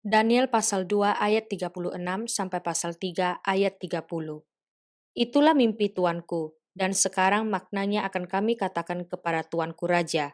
Daniel pasal 2 ayat 36 sampai pasal 3 ayat 30. Itulah mimpi tuanku, dan sekarang maknanya akan kami katakan kepada tuanku raja.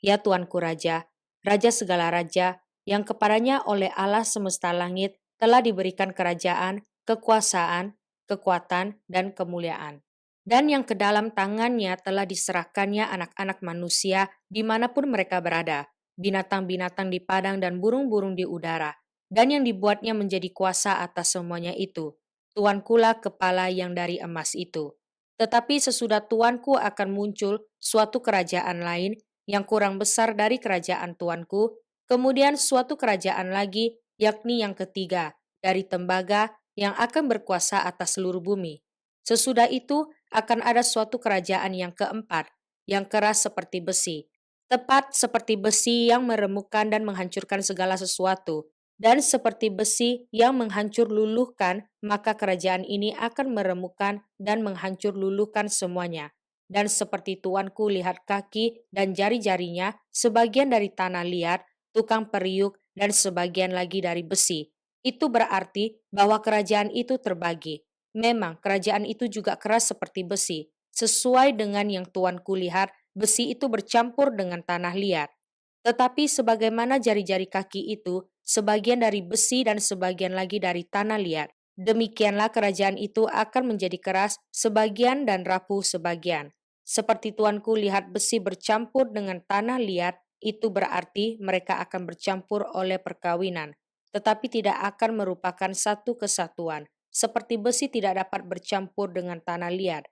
Ya tuanku raja, raja segala raja, yang kepadanya oleh Allah semesta langit telah diberikan kerajaan, kekuasaan, kekuatan, dan kemuliaan. Dan yang ke dalam tangannya telah diserahkannya anak-anak manusia dimanapun mereka berada, binatang-binatang di padang dan burung-burung di udara, dan yang dibuatnya menjadi kuasa atas semuanya itu. Tuankulah kepala yang dari emas itu. Tetapi sesudah tuanku akan muncul suatu kerajaan lain yang kurang besar dari kerajaan tuanku, kemudian suatu kerajaan lagi, yakni yang ketiga, dari tembaga yang akan berkuasa atas seluruh bumi. Sesudah itu akan ada suatu kerajaan yang keempat, yang keras seperti besi, tepat seperti besi yang meremukkan dan menghancurkan segala sesuatu, dan seperti besi yang menghancur luluhkan, maka kerajaan ini akan meremukkan dan menghancur luluhkan semuanya. Dan seperti tuanku lihat kaki dan jari-jarinya, sebagian dari tanah liat, tukang periuk, dan sebagian lagi dari besi. Itu berarti bahwa kerajaan itu terbagi. Memang kerajaan itu juga keras seperti besi. Sesuai dengan yang tuanku lihat, besi itu bercampur dengan tanah liat. Tetapi sebagaimana jari-jari kaki itu, sebagian dari besi dan sebagian lagi dari tanah liat, demikianlah kerajaan itu akan menjadi keras sebagian dan rapuh sebagian. Seperti tuanku lihat besi bercampur dengan tanah liat, itu berarti mereka akan bercampur oleh perkawinan, tetapi tidak akan merupakan satu kesatuan, seperti besi tidak dapat bercampur dengan tanah liat.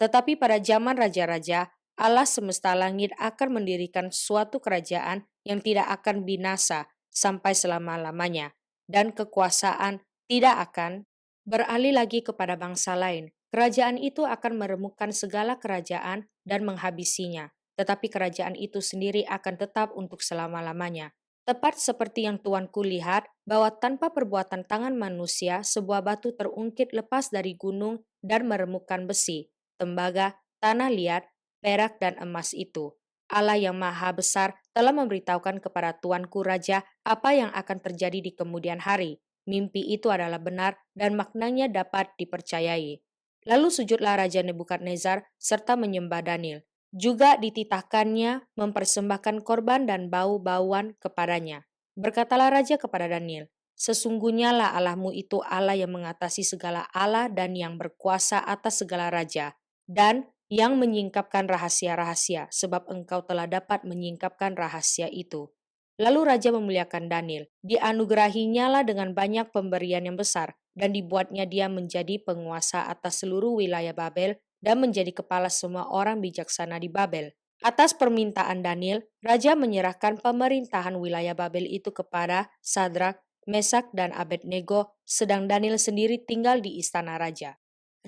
Tetapi pada zaman raja-raja, Allah semesta langit akan mendirikan suatu kerajaan yang tidak akan binasa sampai selama-lamanya, dan kekuasaan tidak akan beralih lagi kepada bangsa lain. Kerajaan itu akan meremukkan segala kerajaan dan menghabisinya, tetapi kerajaan itu sendiri akan tetap untuk selama-lamanya. Tepat seperti yang tuanku lihat, bahwa tanpa perbuatan tangan manusia, sebuah batu terungkit lepas dari gunung dan meremukkan besi, tembaga, tanah liat, perak dan emas itu. Allah yang maha besar telah memberitahukan kepada tuanku raja apa yang akan terjadi di kemudian hari. Mimpi itu adalah benar dan maknanya dapat dipercayai. Lalu sujudlah Raja Nebukadnezar serta menyembah Daniel. Juga dititahkannya mempersembahkan korban dan bau-bauan kepadanya. Berkatalah Raja kepada Daniel, sesungguhnya lah Allahmu itu Allah yang mengatasi segala Allah dan yang berkuasa atas segala raja, dan yang menyingkapkan rahasia-rahasia, sebab engkau telah dapat menyingkapkan rahasia itu. Lalu Raja memuliakan Daniel, dianugerahinya lah dengan banyak pemberian yang besar, dan dibuatnya dia menjadi penguasa atas seluruh wilayah Babel dan menjadi kepala semua orang bijaksana di Babel. Atas permintaan Daniel, Raja menyerahkan pemerintahan wilayah Babel itu kepada Sadrak, Mesak, dan Abednego, sedang Daniel sendiri tinggal di istana raja.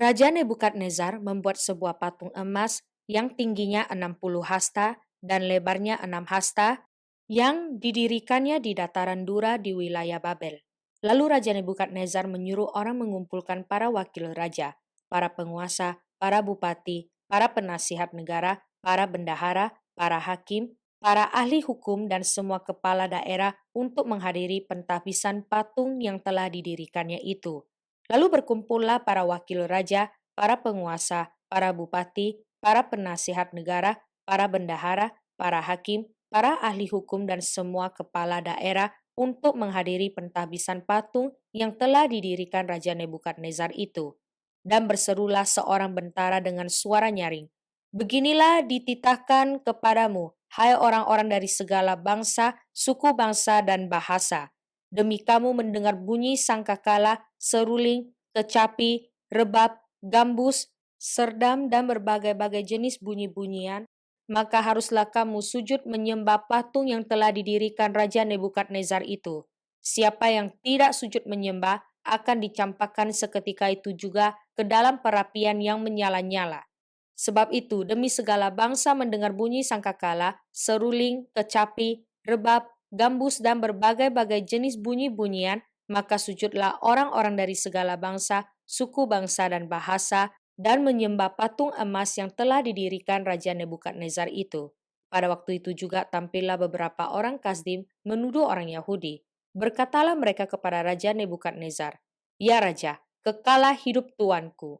Raja Nebukadnezar membuat sebuah patung emas yang tingginya 60 hasta dan lebarnya 6 hasta, yang didirikannya di dataran Dura di wilayah Babel. Lalu Raja Nebukadnezar menyuruh orang mengumpulkan para wakil raja, para penguasa, para bupati, para penasihat negara, para bendahara, para hakim, para ahli hukum, dan semua kepala daerah untuk menghadiri pentahbisan patung yang telah didirikannya itu. Lalu berkumpullah para wakil raja, para penguasa, para bupati, para penasihat negara, para bendahara, para hakim, para ahli hukum, dan semua kepala daerah untuk menghadiri pentahbisan patung yang telah didirikan Raja Nebukadnezar itu. Dan berserulah seorang bentara dengan suara nyaring, beginilah dititahkan kepadamu, hai orang-orang dari segala bangsa, suku bangsa, dan bahasa. Demi kamu mendengar bunyi sangkakala, seruling, kecapi, rebab, gambus, serdam, dan berbagai-bagai jenis bunyi-bunyian, maka haruslah kamu sujud menyembah patung yang telah didirikan Raja Nebukadnezar itu. Siapa yang tidak sujud menyembah akan dicampakkan seketika itu juga ke dalam perapian yang menyala-nyala. Sebab itu, demi segala bangsa mendengar bunyi sangkakala, seruling, kecapi, rebab, gambus, dan berbagai-bagai jenis bunyi-bunyian, maka sujudlah orang-orang dari segala bangsa, suku bangsa, dan bahasa, dan menyembah patung emas yang telah didirikan Raja Nebukadnezar itu. Pada waktu itu juga tampillah beberapa orang Kasdim menuduh orang Yahudi. Berkatalah mereka kepada Raja Nebukadnezar, "Ya Raja, kekalah hidup tuanku.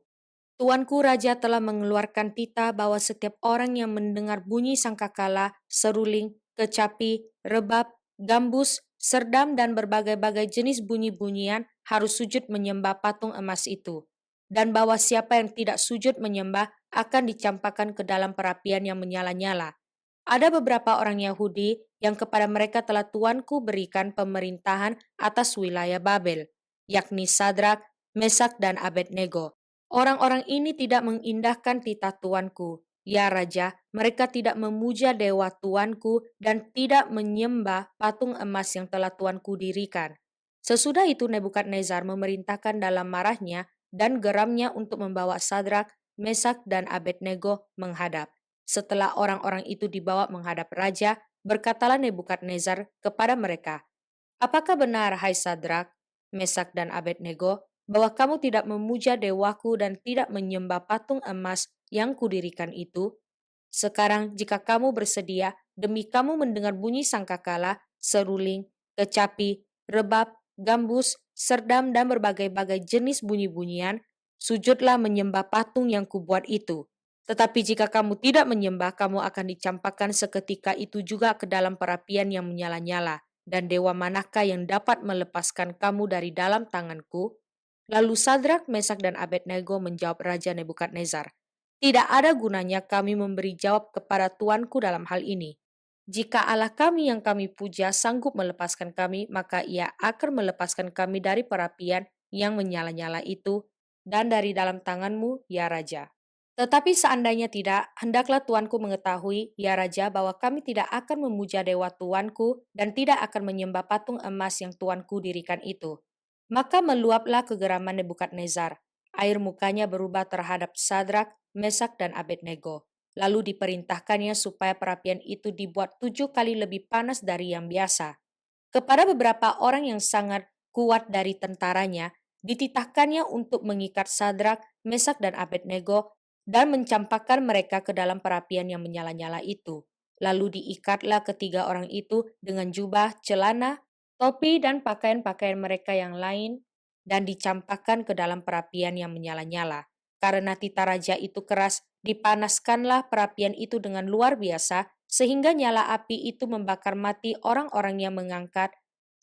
Tuanku Raja telah mengeluarkan titah bahwa setiap orang yang mendengar bunyi sangkakala, seruling, kecapi, rebab, gambus, serdam, dan berbagai-bagai jenis bunyi-bunyian harus sujud menyembah patung emas itu. Dan bahwa siapa yang tidak sujud menyembah akan dicampakkan ke dalam perapian yang menyala-nyala. Ada beberapa orang Yahudi yang kepada mereka telah Tuanku berikan pemerintahan atas wilayah Babel, yakni Sadrak, Mesak, dan Abednego. Orang-orang ini tidak mengindahkan titah Tuanku. Ya Raja, mereka tidak memuja dewa Tuanku dan tidak menyembah patung emas yang telah Tuanku dirikan." Sesudah itu Nebukadnezar memerintahkan dalam marahnya dan geramnya untuk membawa Sadrak, Mesak, dan Abednego menghadap. Setelah orang-orang itu dibawa menghadap raja, berkatalah Nebukadnezar kepada mereka, "Apakah benar, hai Sadrak, Mesak, dan Abednego, bahwa kamu tidak memuja dewaku dan tidak menyembah patung emas yang kudirikan itu? Sekarang jika kamu bersedia, demi kamu mendengar bunyi sangkakala, seruling, kecapi, rebab, gambus, serdam, dan berbagai-bagai jenis bunyi-bunyian, sujudlah menyembah patung yang kubuat itu. Tetapi jika kamu tidak menyembah, kamu akan dicampakkan seketika itu juga ke dalam perapian yang menyala-nyala. Dan dewa manakah yang dapat melepaskan kamu dari dalam tanganku?" Lalu Sadrak, Mesak, dan Abednego menjawab Raja Nebukadnezar, "Tidak ada gunanya kami memberi jawab kepada tuanku dalam hal ini. Jika Allah kami yang kami puja sanggup melepaskan kami, maka ia akan melepaskan kami dari perapian yang menyala-nyala itu dan dari dalam tanganmu, ya Raja. Tetapi seandainya tidak, hendaklah tuanku mengetahui, ya Raja, bahwa kami tidak akan memuja dewa tuanku dan tidak akan menyembah patung emas yang tuanku dirikan itu." Maka meluaplah kegeraman Nebukadnezar. Air mukanya berubah terhadap Sadrak, Mesak, dan Abednego. Lalu diperintahkannya supaya perapian itu dibuat 7 kali lebih panas dari yang biasa. Kepada beberapa orang yang sangat kuat dari tentaranya, dititahkannya untuk mengikat Sadrak, Mesak, dan Abednego dan mencampakkan mereka ke dalam perapian yang menyala-nyala itu. Lalu diikatlah ketiga orang itu dengan jubah, celana, topi, dan pakaian-pakaian mereka yang lain dan dicampakkan ke dalam perapian yang menyala-nyala. Karena titah raja itu keras, dipanaskanlah perapian itu dengan luar biasa sehingga nyala api itu membakar mati orang-orang yang mengangkat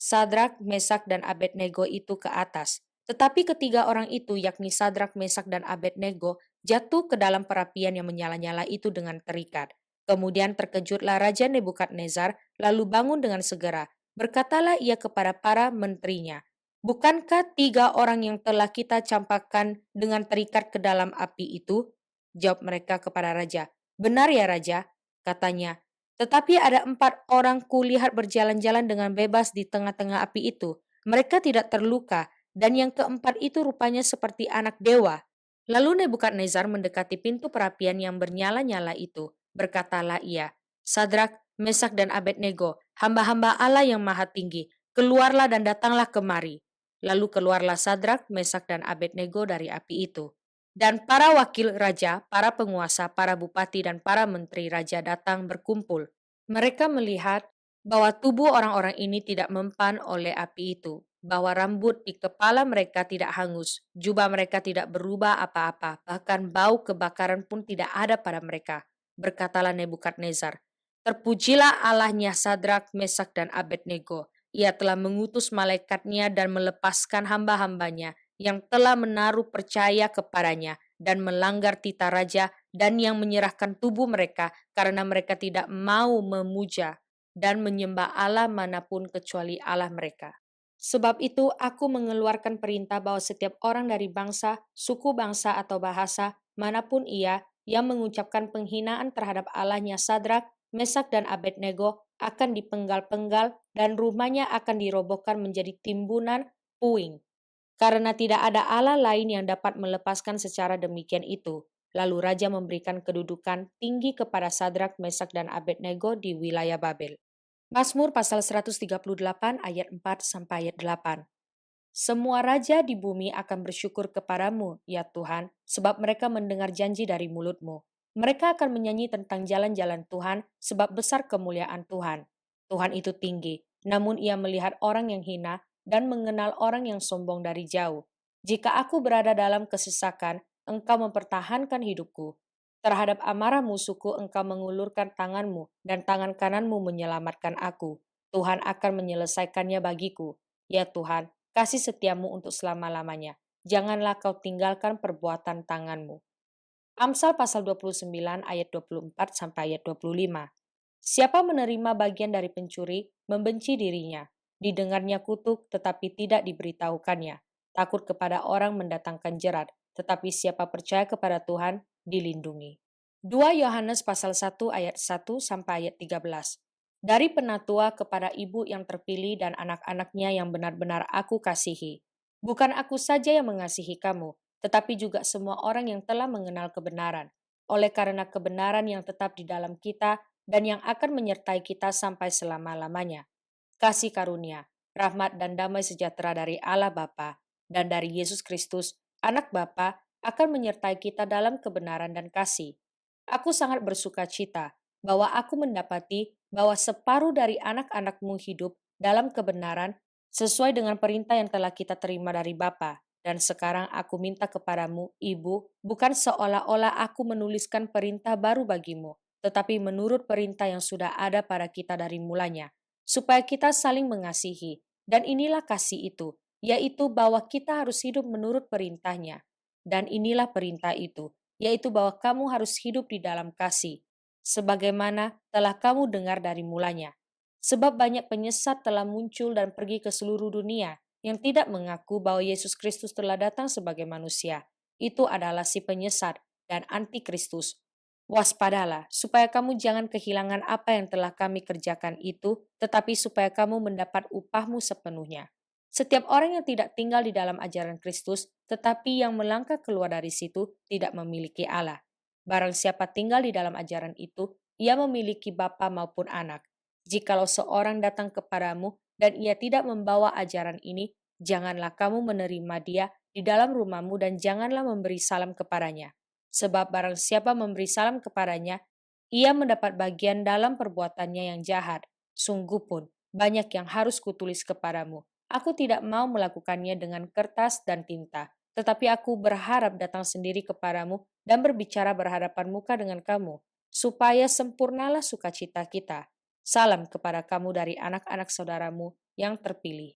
Sadrak, Mesak, dan Abednego itu ke atas. Tetapi ketiga orang itu, yakni Sadrak, Mesak, dan Abednego, jatuh ke dalam perapian yang menyala-nyala itu dengan terikat. Kemudian terkejutlah Raja Nebukadnezar, lalu bangun dengan segera. Berkatalah ia kepada para menterinya, "Bukankah 3 orang yang telah kita campakkan dengan terikat ke dalam api itu?" Jawab mereka kepada raja, "Benar ya Raja," katanya. "Tetapi ada 4 orang kulihat berjalan-jalan dengan bebas di tengah-tengah api itu. Mereka tidak terluka, dan yang keempat itu rupanya seperti anak dewa." Lalu Nebukadnezar mendekati pintu perapian yang bernyala-nyala itu. Berkatalah ia, "Sadrak, Mesak, dan Abednego, hamba-hamba Allah yang maha tinggi, keluarlah dan datanglah kemari." Lalu keluarlah Sadrak, Mesak, dan Abednego dari api itu. Dan para wakil raja, para penguasa, para bupati, dan para menteri raja datang berkumpul. Mereka melihat bahwa tubuh orang-orang ini tidak mempan oleh api itu, bahwa rambut di kepala mereka tidak hangus, jubah mereka tidak berubah apa-apa, bahkan bau kebakaran pun tidak ada pada mereka. Berkatalah Nebukadnezar, "Terpujilah Allahnya Sadrak, Mesak, dan Abednego. Ia telah mengutus malaikatnya dan melepaskan hamba-hambanya yang telah menaruh percaya kepadanya dan melanggar titah raja dan yang menyerahkan tubuh mereka karena mereka tidak mau memuja dan menyembah Allah manapun kecuali Allah mereka. Sebab itu aku mengeluarkan perintah bahwa setiap orang dari bangsa, suku bangsa atau bahasa manapun ia yang mengucapkan penghinaan terhadap Allahnya Sadrak, Mesak, dan Abednego akan dipenggal-penggal dan rumahnya akan dirobohkan menjadi timbunan puing. Karena tidak ada Allah lain yang dapat melepaskan secara demikian itu. Lalu raja memberikan kedudukan tinggi kepada Sadrak, Mesak, dan Abednego di wilayah Babel. Mazmur pasal 138 ayat 4 sampai ayat 8. Semua raja di bumi akan bersyukur kepadamu, ya Tuhan, sebab mereka mendengar janji dari mulutmu. Mereka akan menyanyi tentang jalan-jalan Tuhan, sebab besar kemuliaan Tuhan. Tuhan itu tinggi, namun ia melihat orang yang hina dan mengenal orang yang sombong dari jauh. Jika aku berada dalam kesesakan, engkau mempertahankan hidupku. Terhadap amarah musuhku engkau mengulurkan tanganmu dan tangan kananmu menyelamatkan aku. Tuhan akan menyelesaikannya bagiku. Ya Tuhan, kasih setiamu untuk selama-lamanya. Janganlah kau tinggalkan perbuatan tanganmu. Amsal pasal 29 ayat 24 sampai ayat 25. Siapa menerima bagian dari pencuri, membenci dirinya. Didengarnya kutuk, tetapi tidak diberitahukannya. Takut kepada orang mendatangkan jerat, tetapi siapa percaya kepada Tuhan, dilindungi. 2 Yohanes pasal 1 ayat 1 sampai ayat 13. Dari penatua kepada ibu yang terpilih dan anak-anaknya yang benar-benar aku kasihi. Bukan aku saja yang mengasihi kamu, tetapi juga semua orang yang telah mengenal kebenaran. Oleh karena kebenaran yang tetap di dalam kita, dan yang akan menyertai kita sampai selama-lamanya. Kasih karunia, rahmat dan damai sejahtera dari Allah Bapa dan dari Yesus Kristus, Anak Bapa, akan menyertai kita dalam kebenaran dan kasih. Aku sangat bersuka cita bahwa aku mendapati bahwa separuh dari anak-anakmu hidup dalam kebenaran sesuai dengan perintah yang telah kita terima dari Bapa. Dan sekarang aku minta kepadamu, Ibu, bukan seolah-olah aku menuliskan perintah baru bagimu, tetapi menurut perintah yang sudah ada pada kita dari mulanya, supaya kita saling mengasihi. Dan inilah kasih itu, yaitu bahwa kita harus hidup menurut perintahnya. Dan inilah perintah itu, yaitu bahwa kamu harus hidup di dalam kasih, sebagaimana telah kamu dengar dari mulanya. Sebab banyak penyesat telah muncul dan pergi ke seluruh dunia, yang tidak mengaku bahwa Yesus Kristus telah datang sebagai manusia. Itu adalah si penyesat dan antikristus. Waspadalah, supaya kamu jangan kehilangan apa yang telah kami kerjakan itu, tetapi supaya kamu mendapat upahmu sepenuhnya. Setiap orang yang tidak tinggal di dalam ajaran Kristus, tetapi yang melangkah keluar dari situ, tidak memiliki Allah. Barang siapa tinggal di dalam ajaran itu, ia memiliki bapa maupun anak. Jikalau seorang datang kepadamu dan ia tidak membawa ajaran ini, janganlah kamu menerima dia di dalam rumahmu dan janganlah memberi salam kepadanya. Sebab barang siapa memberi salam kepadanya, ia mendapat bagian dalam perbuatannya yang jahat. Sungguh pun, banyak yang harus kutulis kepadamu. Aku tidak mau melakukannya dengan kertas dan tinta, tetapi aku berharap datang sendiri kepadamu dan berbicara berhadapan muka dengan kamu, supaya sempurnalah sukacita kita. Salam kepada kamu dari anak-anak saudaramu yang terpilih.